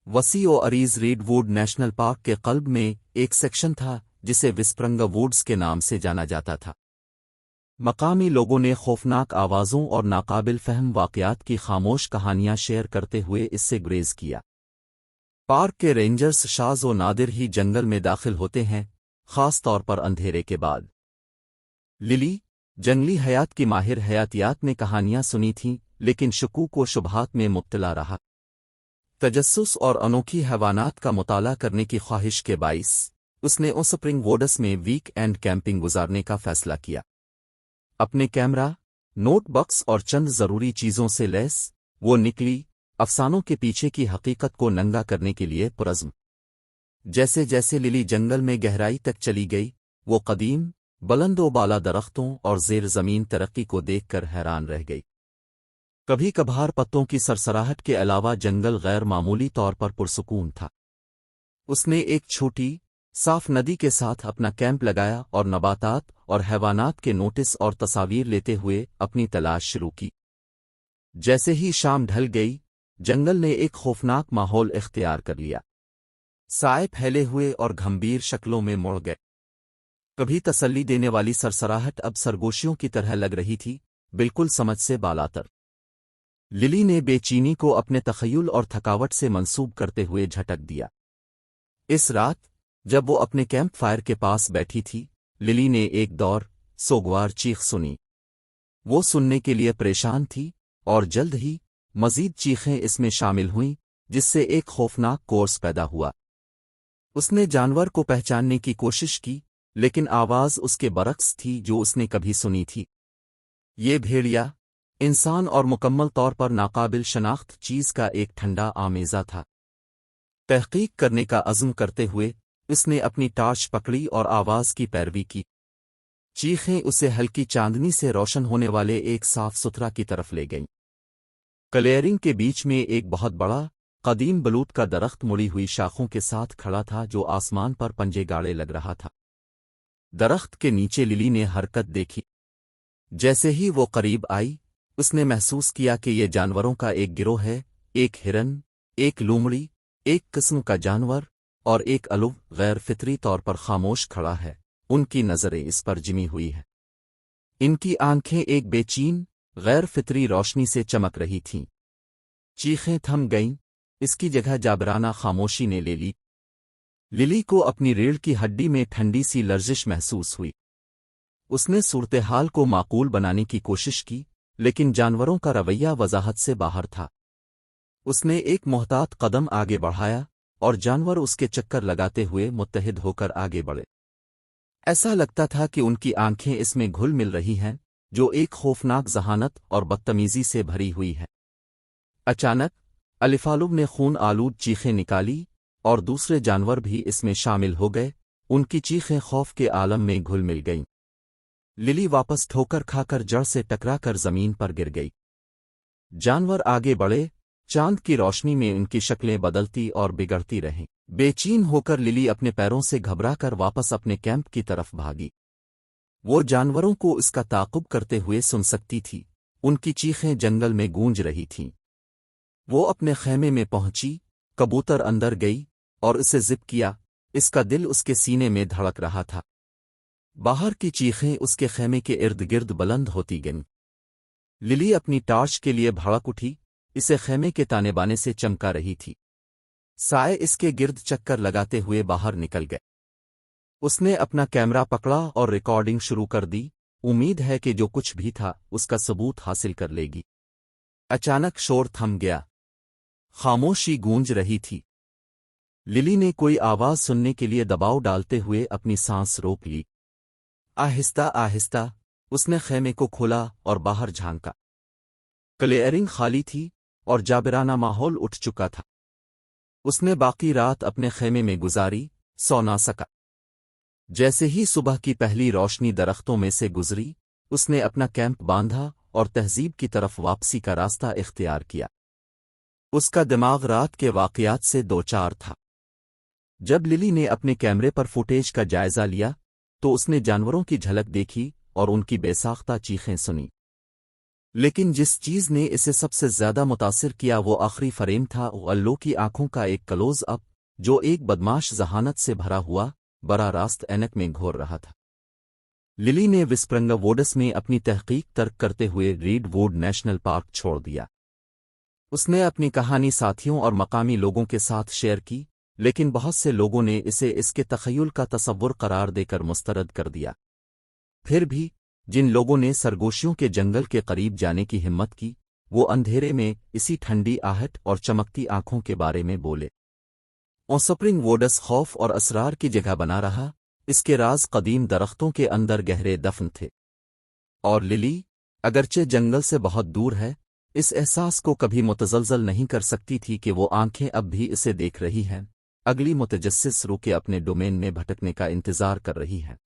وسیع و عریض red would national park کے قلب میں ایک سیکشن تھا جسے وسپرنگا ووڈز کے نام سے جانا جاتا تھا۔ مقامی لوگوں نے خوفناک آوازوں اور ناقابل فہم واقعات کی خاموش کہانیاں شیئر کرتے ہوئے اس سے گریز کیا۔ پارک کے رینجرز شاذ و نادر ہی جنگل میں داخل ہوتے ہیں، خاص طور پر اندھیرے کے بعد۔ للی، جنگلی حیات کی ماہر حیاتیات نے کہانیاں سنی تھیں لیکن شکوک و شبہات میں مبتلا رہا۔ تجسس اور انوکھی حیوانات کا مطالعہ کرنے کی خواہش کے باعث اس نے اسپرنگ ووڈس میں ویک اینڈ کیمپنگ گزارنے کا فیصلہ کیا۔ اپنے کیمرہ، نوٹ بکس اور چند ضروری چیزوں سے لیس وہ نکلی افسانوں کے پیچھے کی حقیقت کو ننگا کرنے کے لیے پرعزم۔ جیسے جیسے للی جنگل میں گہرائی تک چلی گئی، وہ قدیم، بلند و بالا درختوں اور زیر زمین ترقی کو دیکھ کر حیران رہ گئی۔ کبھی کبھار پتوں کی سرسراہٹ کے علاوہ جنگل غیر معمولی طور پر پرسکون تھا۔ اس نے ایک چھوٹی، صاف ندی کے ساتھ اپنا کیمپ لگایا اور نباتات اور حیوانات کے نوٹس اور تصاویر لیتے ہوئے اپنی تلاش شروع کی۔ جیسے ہی شام ڈھل گئی، جنگل نے ایک خوفناک ماحول اختیار کر لیا۔ سائے پھیلے ہوئے اور گھمبیر شکلوں میں مڑ گئے۔ کبھی تسلی دینے والی سرسراہٹ اب سرگوشیوں کی طرح لگ رہی تھی، بالکل سمجھ سے بالاتر۔ للی نے بے چینی کو اپنے تخیل اور تھکاوٹ سے منسوب کرتے ہوئے جھٹک دیا۔ اس رات، جب وہ اپنے کیمپ فائر کے پاس بیٹھی تھی، للی نے ایک دور سوگوار چیخ سنی۔ وہ سننے کے لیے پریشان تھی، اور جلد ہی مزید چیخیں اس میں شامل ہوئیں، جس سے ایک خوفناک کورس پیدا ہوا۔ اس نے جانور کو پہچاننے کی کوشش کی، لیکن آواز اس کے برعکس تھی جو اس نے کبھی سنی تھی۔ یہ بھیڑیا، انسان اور مکمل طور پر ناقابل شناخت چیز کا ایک ٹھنڈا آمیزہ تھا۔ تحقیق کرنے کا عزم کرتے ہوئے اس نے اپنی ٹارچ پکڑی اور آواز کی پیروی کی۔ چیخیں اسے ہلکی چاندنی سے روشن ہونے والے ایک صاف ستھرا کی طرف لے گئیں۔ کلیئرنگ کے بیچ میں ایک بہت بڑا، قدیم بلوط کا درخت مڑی ہوئی شاخوں کے ساتھ کھڑا تھا جو آسمان پر پنجے گاڑے لگ رہا تھا۔ درخت کے نیچے للی نے حرکت دیکھی۔ جیسے ہی وہ قریب آئی، اس نے محسوس کیا کہ یہ جانوروں کا ایک گروہ ہے، ایک ہرن، ایک لومڑی، ایک قسم کا جانور، اور ایک الو غیر فطری طور پر خاموش کھڑا ہے۔ ان کی نظریں اس پر جمی ہوئی ہیں۔ ان کی آنکھیں ایک بے چین، غیر فطری روشنی سے چمک رہی تھیں۔ چیخیں تھم گئیں، اس کی جگہ جابرانہ خاموشی نے لے لی۔ للی کو اپنی ریڑھ کی ہڈی میں ٹھنڈی سی لرزش محسوس ہوئی۔ اس نے صورتحال کو معقول بنانے کی کوشش کی، لیکن جانوروں کا رویہ وضاحت سے باہر تھا۔ اس نے ایک محتاط قدم آگے بڑھایا، اور جانور اس کے چکر لگاتے ہوئے متحد ہو کر آگے بڑھے۔ ایسا لگتا تھا کہ ان کی آنکھیں اس میں گھل مل رہی ہیں، جو ایک خوفناک ذہانت اور بدتمیزی سے بھری ہوئی ہے۔ اچانک، الفالوب نے خون آلود چیخیں نکالی، اور دوسرے جانور بھی اس میں شامل ہو گئے۔ ان کی چیخیں خوف کے عالم میں گھل مل گئیں۔ للی واپس ٹھوکر کھا کر جڑ سے ٹکرا کر زمین پر گر گئی۔ جانور آگے بڑھے، چاند کی روشنی میں ان کی شکلیں بدلتی اور بگڑتی رہیں۔ بے چین ہو کر للی اپنے پیروں سے گھبرا کر واپس اپنے کیمپ کی طرف بھاگی۔ وہ جانوروں کو اس کا تعاقب کرتے ہوئے سن سکتی تھی، ان کی چیخیں جنگل میں گونج رہی تھیں۔ وہ اپنے خیمے میں پہنچی، کبوتر اندر گئی، اور اسے زپ کیا، اس کا دل اس کے سینے میں دھڑک رہا تھا۔ باہر کی چیخیں اس کے خیمے کے ارد گرد بلند ہوتی گئیں۔ للی اپنی ٹارچ کے لیے بھڑک اٹھی، اسے خیمے کے تانے بانے سے چمکا رہی تھی۔ سائے اس کے گرد چکر لگاتے ہوئے باہر نکل گئے۔ اس نے اپنا کیمرہ پکڑا اور ریکارڈنگ شروع کر دی، امید ہے کہ جو کچھ بھی تھا اس کا ثبوت حاصل کر لے گی۔ اچانک شور تھم گیا۔ خاموشی گونج رہی تھی۔ للی نے کوئی آواز سننے کے لیے دباؤ ڈالتے ہوئے اپنی سانس روک لی۔ آہستہ آہستہ اس نے خیمے کو کھولا اور باہر جھانکا۔ کلیئرنگ خالی تھی، اور جابرانہ ماحول اٹھ چکا تھا۔ اس نے باقی رات اپنے خیمے میں گزاری، سو نہ سکا۔ جیسے ہی صبح کی پہلی روشنی درختوں میں سے گزری، اس نے اپنا کیمپ باندھا اور تہذیب کی طرف واپسی کا راستہ اختیار کیا۔ اس کا دماغ رات کے واقعات سے دوچار تھا۔ جب للی نے اپنے کیمرے پر فوٹیج کا جائزہ لیا، تو اس نے جانوروں کی جھلک دیکھی اور ان کی بے ساختہ چیخیں سنی۔ لیکن جس چیز نے اسے سب سے زیادہ متاثر کیا وہ آخری فریم تھا، غلو کی آنکھوں کا ایک کلوز اپ جو ایک بدماش ذہانت سے بھرا ہوا براہ راست اینک میں گھور رہا تھا۔ للی نے وسپرنگا ووڈس میں اپنی تحقیق ترک کرتے ہوئے ریڈ ووڈ نیشنل پارک چھوڑ دیا۔ اس نے اپنی کہانی ساتھیوں اور مقامی لوگوں کے ساتھ شیئر کی، لیکن بہت سے لوگوں نے اسے اس کے تخیل کا تصور قرار دے کر مسترد کر دیا۔ پھر بھی جن لوگوں نے سرگوشیوں کے جنگل کے قریب جانے کی ہمت کی، وہ اندھیرے میں اسی ٹھنڈی آہٹ اور چمکتی آنکھوں کے بارے میں بولے۔ وسپرنگ ووڈس خوف اور اسرار کی جگہ بنا رہا، اس کے راز قدیم درختوں کے اندر گہرے دفن تھے، اور للی اگرچہ جنگل سے بہت دور ہے، اس احساس کو کبھی متزلزل نہیں کر سکتی تھی کہ وہ آنکھیں اب بھی اسے دیکھ رہی ہیں، اگلی متجسس روح کے اپنے ڈومین میں بھٹکنے کا انتظار کر رہی ہیں۔